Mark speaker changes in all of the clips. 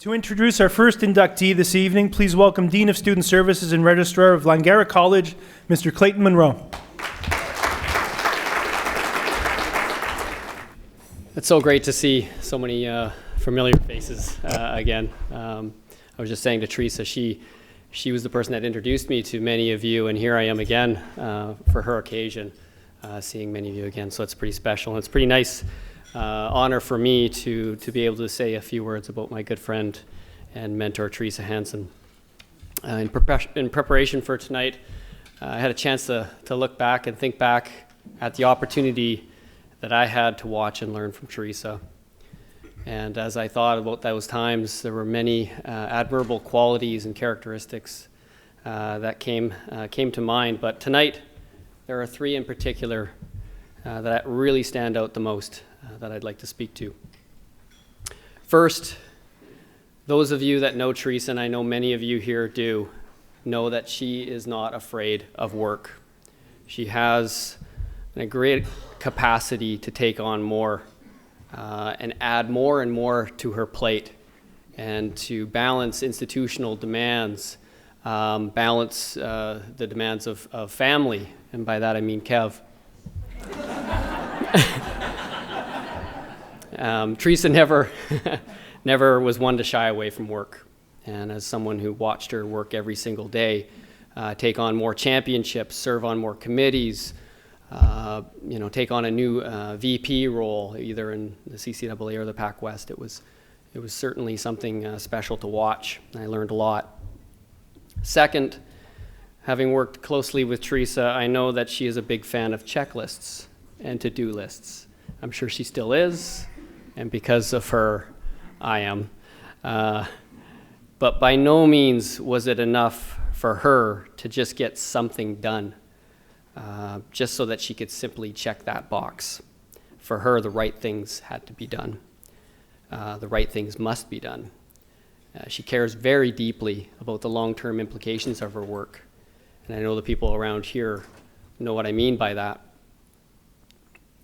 Speaker 1: To introduce our first inductee this evening, please welcome Dean of Student Services and Registrar of Langara College, Mr. Clayton Monroe.
Speaker 2: It's so great to see so many familiar faces again. I was just saying to Theresa, she was the person that introduced me to many of you, and here I am again for her occasion, seeing many of you again. So it's pretty special, and it's pretty nice honor for me to be able to say a few words about my good friend and mentor, Theresa Hanson. In preparation for tonight, I had a chance to look back and think back at the opportunity that I had to watch and learn from Theresa. And as I thought about those times, there were many admirable qualities and characteristics that came to mind. But tonight, there are three in particular that really stand out the most that I'd like to speak to. First, those of you that know Theresa, and I know many of you here do, know that she is not afraid of work. She has a great capacity to take on more and add more and more to her plate, and to balance institutional demands, balance the demands of family, and by that I mean Kev. Theresa never was one to shy away from work, and as someone who watched her work every single day, take on more championships, serve on more committees, take on a new VP role, either in the CCAA or the Pac West, it was certainly something special to watch. I learned a lot. Second, having worked closely with Theresa, I know that she is a big fan of checklists and to-do lists. I'm sure she still is, and because of her, I am. But by no means was it enough for her to just get something done, just so that she could simply check that box. For her, the right things had to be done. The right things must be done. She cares very deeply about the long-term implications of her work. And I know the people around here know what I mean by that,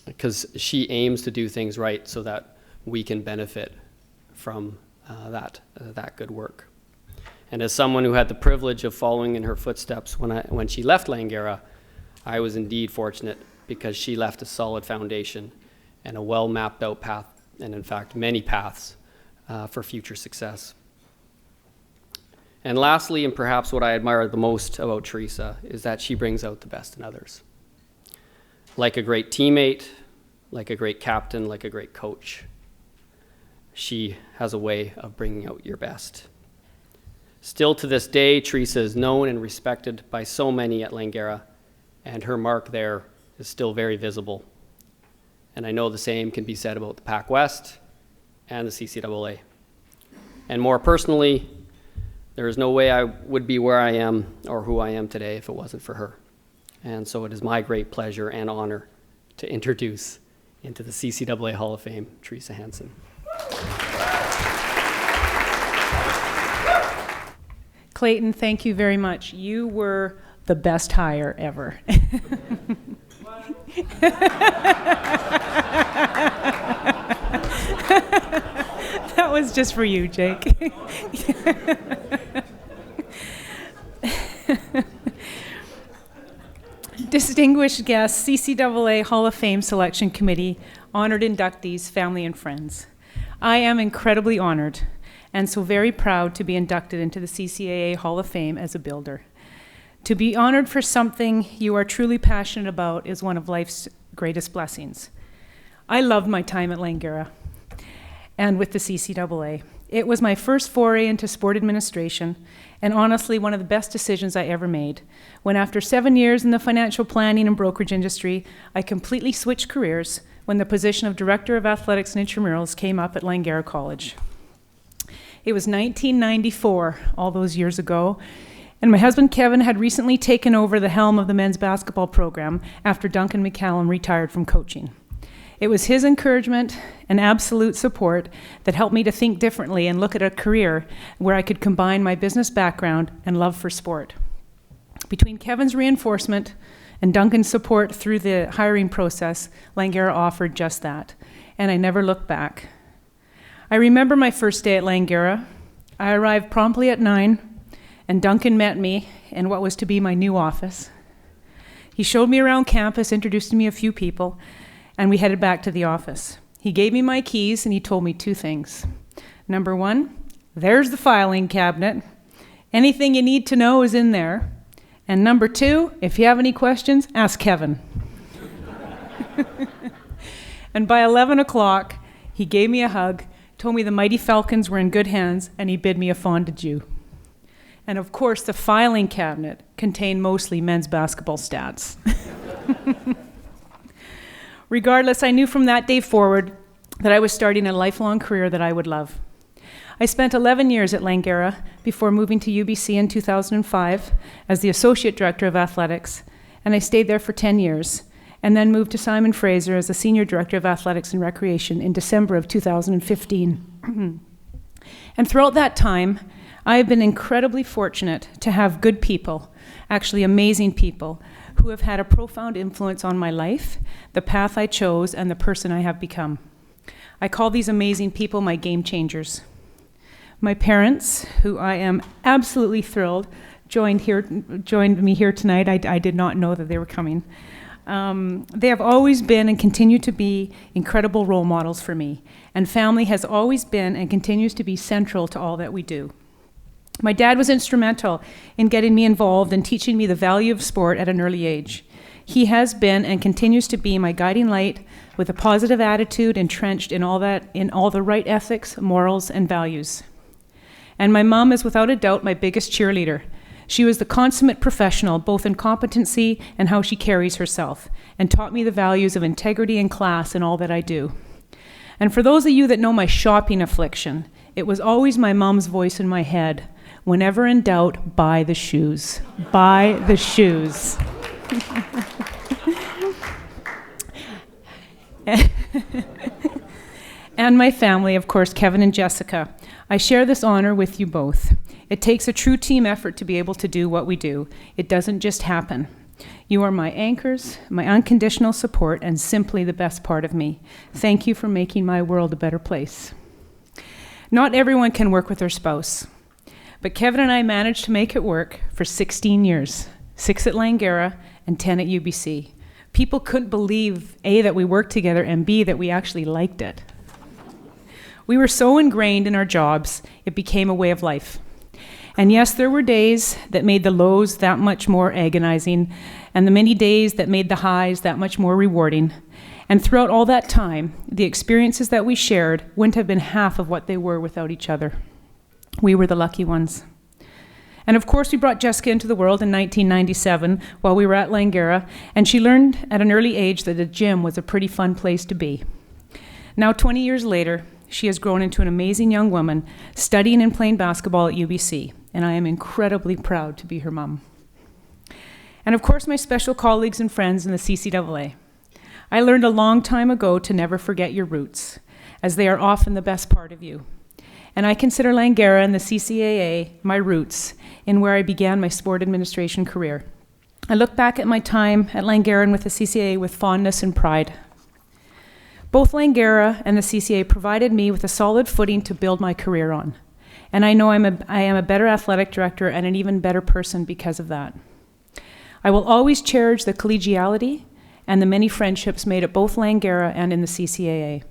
Speaker 2: because she aims to do things right so that we can benefit from that good work. And as someone who had the privilege of following in her footsteps when she left Langara, I was indeed fortunate, because she left a solid foundation and a well mapped out path, and in fact many paths for future success. And lastly, and perhaps what I admire the most about Theresa, is that she brings out the best in others. Like a great teammate, like a great captain, like a great coach, she has a way of bringing out your best. Still to this day, Theresa is known and respected by so many at Langara, and her mark there is still very visible. And I know the same can be said about the Pac West and the CCAA. And more personally, there is no way I would be where I am or who I am today if it wasn't for her. And so it is my great pleasure and honor to introduce into the CCAA Hall of Fame, Theresa Hanson.
Speaker 3: Clayton, thank you very much. You were the best hire ever. That was just for you, Jake. Distinguished guests, CCAA Hall of Fame Selection Committee, honored inductees, family and friends. I am incredibly honored and so very proud to be inducted into the CCAA Hall of Fame as a builder. To be honored for something you are truly passionate about is one of life's greatest blessings. I loved my time at Langara and with the CCAA. It was my first foray into sport administration, and honestly one of the best decisions I ever made, when after 7 years in the financial planning and brokerage industry, I completely switched careers when the position of Director of Athletics and Intramurals came up at Langara College. It was 1994, all those years ago, and my husband Kevin had recently taken over the helm of the men's basketball program after Duncan McCallum retired from coaching. It was his encouragement and absolute support that helped me to think differently and look at a career where I could combine my business background and love for sport. Between Kevin's reinforcement and Duncan's support through the hiring process, Langara offered just that, and I never looked back. I remember my first day at Langara. I arrived promptly at 9, and Duncan met me in what was to be my new office. He showed me around campus, introduced me to a few people, and we headed back to the office. He gave me my keys, and he told me 2 things. Number 1, there's the filing cabinet. Anything you need to know is in there. And number 2, if you have any questions, ask Kevin. And by 11 o'clock, he gave me a hug, told me the Mighty Falcons were in good hands, and he bid me a fond adieu. And of course, the filing cabinet contained mostly men's basketball stats. Regardless, I knew from that day forward that I was starting a lifelong career that I would love. I spent 11 years at Langara before moving to UBC in 2005 as the Associate Director of Athletics, and I stayed there for 10 years, and then moved to Simon Fraser as the Senior Director of Athletics and Recreation in December of 2015. And throughout that time, I have been incredibly fortunate to have good people, actually amazing people, who have had a profound influence on my life, the path I chose, and the person I have become. I call these amazing people my game changers. My parents, who I am absolutely thrilled, joined me here tonight. I did not know that they were coming. They have always been and continue to be incredible role models for me, and family has always been and continues to be central to all that we do. My dad was instrumental in getting me involved and teaching me the value of sport at an early age. He has been and continues to be my guiding light with a positive attitude entrenched in all the right ethics, morals, and values. And my mom is without a doubt my biggest cheerleader. She was the consummate professional, both in competency and how she carries herself, and taught me the values of integrity and class in all that I do. And for those of you that know my shopping affliction, it was always my mom's voice in my head. Whenever in doubt, buy the shoes. Buy the shoes. And my family, of course, Kevin and Jessica. I share this honor with you both. It takes a true team effort to be able to do what we do. It doesn't just happen. You are my anchors, my unconditional support, and simply the best part of me. Thank you for making my world a better place. Not everyone can work with their spouse, but Kevin and I managed to make it work for 16 years, 6 at Langara and 10 at UBC. People couldn't believe, A, that we worked together, and B, that we actually liked it. We were so ingrained in our jobs, it became a way of life. And yes, there were days that made the lows that much more agonizing, and the many days that made the highs that much more rewarding. And throughout all that time, the experiences that we shared wouldn't have been half of what they were without each other. We were the lucky ones. And of course, we brought Jessica into the world in 1997 while we were at Langara, and she learned at an early age that the gym was a pretty fun place to be. Now, 20 years later, she has grown into an amazing young woman studying and playing basketball at UBC, and I am incredibly proud to be her mom. And of course, my special colleagues and friends in the CCAA. I learned a long time ago to never forget your roots, as they are often the best part of you. And I consider Langara and the CCAA my roots in where I began my sport administration career. I look back at my time at Langara and with the CCAA with fondness and pride. Both Langara and the CCAA provided me with a solid footing to build my career on. And I know I am a better athletic director and an even better person because of that. I will always cherish the collegiality and the many friendships made at both Langara and in the CCAA.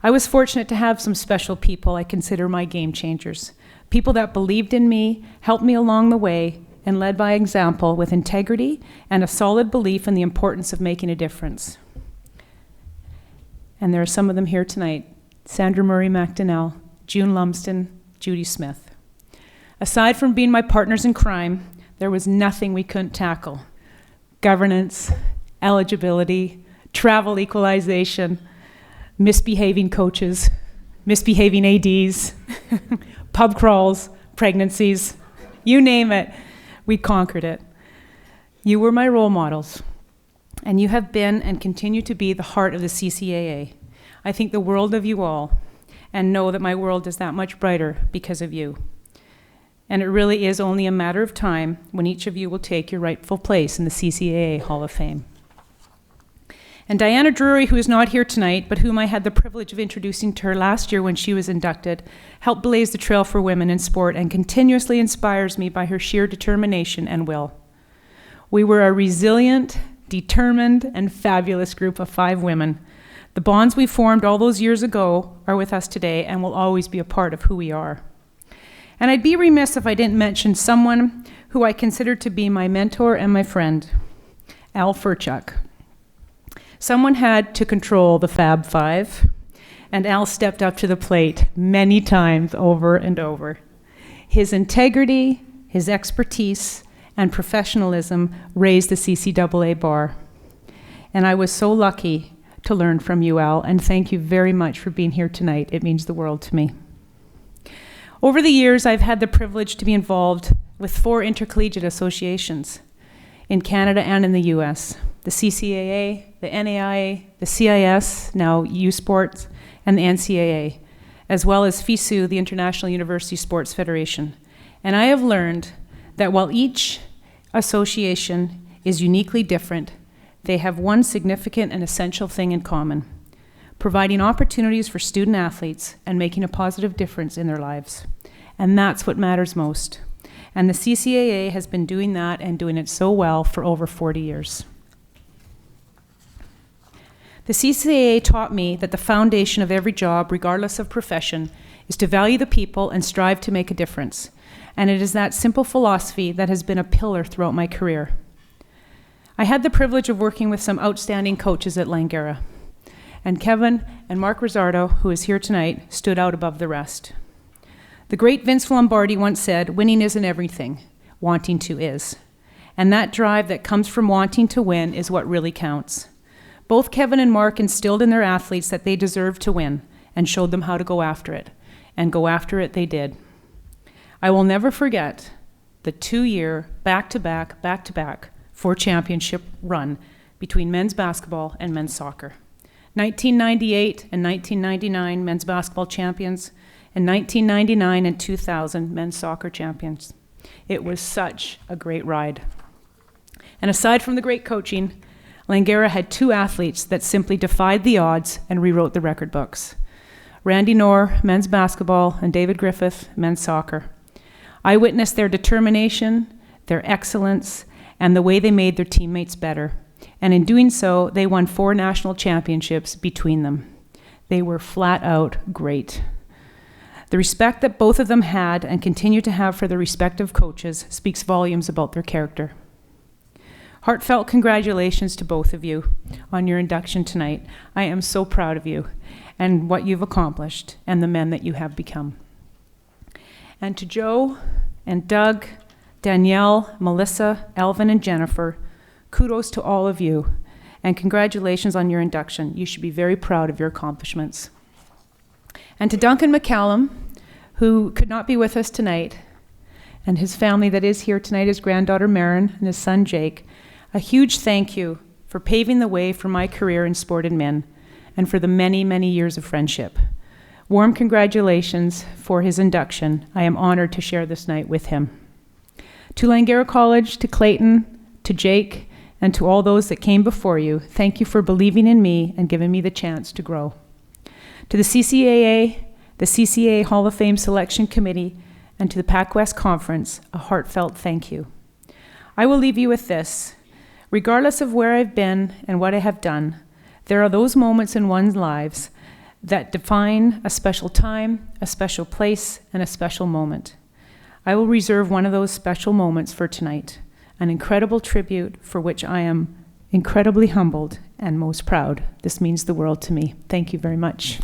Speaker 3: I was fortunate to have some special people I consider my game changers, people that believed in me, helped me along the way, and led by example with integrity and a solid belief in the importance of making a difference. And there are some of them here tonight: Sandra Murray McDonnell, June Lumsden, Judy Smith. Aside from being my partners in crime, there was nothing we couldn't tackle. Governance, eligibility, travel equalization, misbehaving coaches, misbehaving ADs, pub crawls, pregnancies, you name it, we conquered it. You were my role models, and you have been and continue to be the heart of the CCAA. I think the world of you all, and know that my world is that much brighter because of you. And it really is only a matter of time when each of you will take your rightful place in the CCAA Hall of Fame. And Diana Drury, who is not here tonight, but whom I had the privilege of introducing to her last year when she was inducted, helped blaze the trail for women in sport and continuously inspires me by her sheer determination and will. We were a resilient, determined, and fabulous group of 5 women. The bonds we formed all those years ago are with us today and will always be a part of who we are. And I'd be remiss if I didn't mention someone who I consider to be my mentor and my friend, Al Furchuk. Someone had to control the Fab Five, and Al stepped up to the plate many times over and over. His integrity, his expertise, and professionalism raised the CCAA bar. And I was so lucky to learn from you, Al, and thank you very much for being here tonight. It means the world to me. Over the years, I've had the privilege to be involved with 4 intercollegiate associations in Canada and in the US, the CCAA, the NAIA, the CIS, now U Sports, and the NCAA, as well as FISU, the International University Sports Federation. And I have learned that while each association is uniquely different, they have one significant and essential thing in common: providing opportunities for student athletes and making a positive difference in their lives. And that's what matters most. And the CCAA has been doing that and doing it so well for over 40 years. The CCAA taught me that the foundation of every job, regardless of profession, is to value the people and strive to make a difference. And it is that simple philosophy that has been a pillar throughout my career. I had the privilege of working with some outstanding coaches at Langara. And Kevin and Mark Rizzardo, who is here tonight, stood out above the rest. The great Vince Lombardi once said, "Winning isn't everything, wanting to is." And that drive that comes from wanting to win is what really counts. Both Kevin and Mark instilled in their athletes that they deserved to win and showed them how to go after it. And go after it they did. I will never forget the 2-year back-to-back 4 championship run between men's basketball and men's soccer. 1998 and 1999 men's basketball champions, and 1999 and 2000 men's soccer champions. It was such a great ride. And aside from the great coaching, Langara had 2 athletes that simply defied the odds and rewrote the record books: Randy Knorr, men's basketball, and David Griffith, men's soccer. I witnessed their determination, their excellence, and the way they made their teammates better. And in doing so, they won 4 national championships between them. They were flat out great. The respect that both of them had and continue to have for their respective coaches speaks volumes about their character. Heartfelt congratulations to both of you on your induction tonight. I am so proud of you and what you've accomplished and the men that you have become. And to Joe and Doug, Danielle, Melissa, Elvin, and Jennifer, kudos to all of you, and congratulations on your induction. You should be very proud of your accomplishments. And to Duncan McCallum, who could not be with us tonight, and his family that is here tonight, his granddaughter Marin and his son Jake, a huge thank you for paving the way for my career in sport and men, and for the many, many years of friendship. Warm congratulations for his induction. I am honored to share this night with him. To Langara College, to Clayton, to Jake, and to all those that came before you, thank you for believing in me and giving me the chance to grow. To the CCAA, the CCAA Hall of Fame Selection Committee, and to the PacWest Conference, a heartfelt thank you. I will leave you with this. Regardless of where I've been and what I have done, there are those moments in one's lives that define a special time, a special place, and a special moment. I will reserve one of those special moments for tonight, an incredible tribute for which I am incredibly humbled and most proud. This means the world to me. Thank you very much.